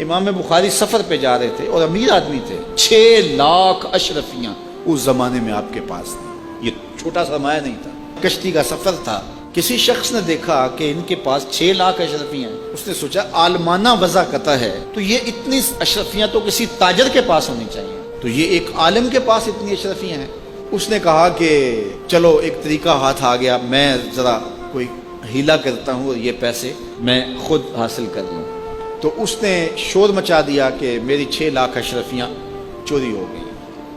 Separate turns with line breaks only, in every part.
امام بخاری سفر پہ جا رہے تھے اور امیر آدمی تھے، 6 لاکھ اشرفیاں اس زمانے میں آپ کے پاس تھیں، یہ چھوٹا سرمایہ نہیں تھا، کشتی کا سفر تھا۔ کسی شخص نے دیکھا کہ ان کے پاس 6 لاکھ اشرفیاں ہیں، اس نے سوچا عالمانہ وضع قطع ہے تو یہ اتنی اشرفیاں تو کسی تاجر کے پاس ہونی چاہیے، تو یہ ایک عالم کے پاس اتنی اشرفیاں ہیں۔ اس نے کہا کہ چلو ایک طریقہ ہاتھ آ گیا، میں ذرا کوئی ہیلا کرتا ہوں اور یہ پیسے میں خود حاصل کر لوں۔ تو اس نے شور مچا دیا کہ میری 6 لاکھ اشرفیاں چوری ہو گئی۔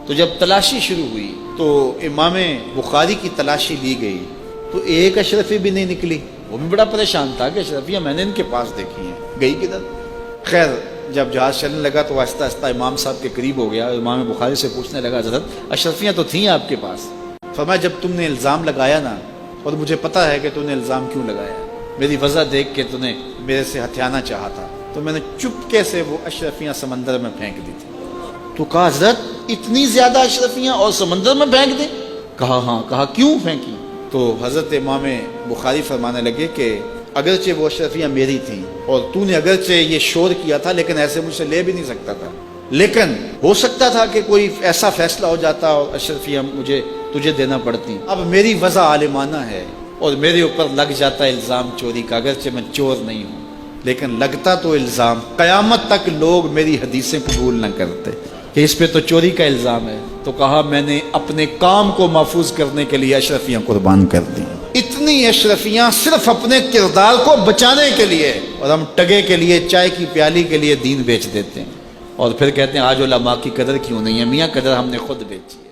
تو جب تلاشی شروع ہوئی تو امام بخاری کی تلاشی لی گئی تو ایک اشرفی بھی نہیں نکلی۔ وہ بھی بڑا پریشان تھا کہ اشرفیاں میں نے ان کے پاس دیکھی ہیں، گئی کدھر؟ خیر جب جہاز چلنے لگا تو آہستہ آہستہ امام صاحب کے قریب ہو گیا اور امام بخاری سے پوچھنے لگا، حضرت اشرفیاں تو تھیں آپ کے پاس؟ فرمایا جب تم نے الزام لگایا نا، اور مجھے پتہ ہے کہ تم نے الزام کیوں لگایا، میری وجہ دیکھ کے تم نے میرے سے ہتھیانا چاہا تھا تو میں نے چپکے سے وہ اشرفیاں سمندر میں پھینک دی تھی۔ تو کہا حضرت اتنی زیادہ اشرفیاں اور سمندر میں پھینک دیں؟ کہا ہاں۔ کہا کیوں پھینکی؟ تو حضرت امام بخاری فرمانے لگے کہ اگرچہ وہ اشرفیاں میری تھیں اور تو نے اگرچہ یہ شور کیا تھا لیکن ایسے مجھ سے لے بھی نہیں سکتا تھا، لیکن ہو سکتا تھا کہ کوئی ایسا فیصلہ ہو جاتا اور اشرفیاں مجھے تجھے دینا پڑتی۔ اب میری وضع عالمانہ ہے اور میرے اوپر لگ جاتا الزام چوری کا، اگرچہ میں چور نہیں ہوں لیکن لگتا تو الزام، قیامت تک لوگ میری حدیثیں قبول نہ کرتے کہ اس پہ تو چوری کا الزام ہے۔ تو کہا میں نے اپنے کام کو محفوظ کرنے کے لیے اشرفیاں قربان کر دی، اتنی اشرفیاں صرف اپنے کردار کو بچانے کے لیے، اور ہم ٹگے کے لیے، چائے کی پیالی کے لیے دین بیچ دیتے ہیں اور پھر کہتے ہیں آج علماء کی قدر کیوں نہیں ہے؟ میاں قدر ہم نے خود بیچی۔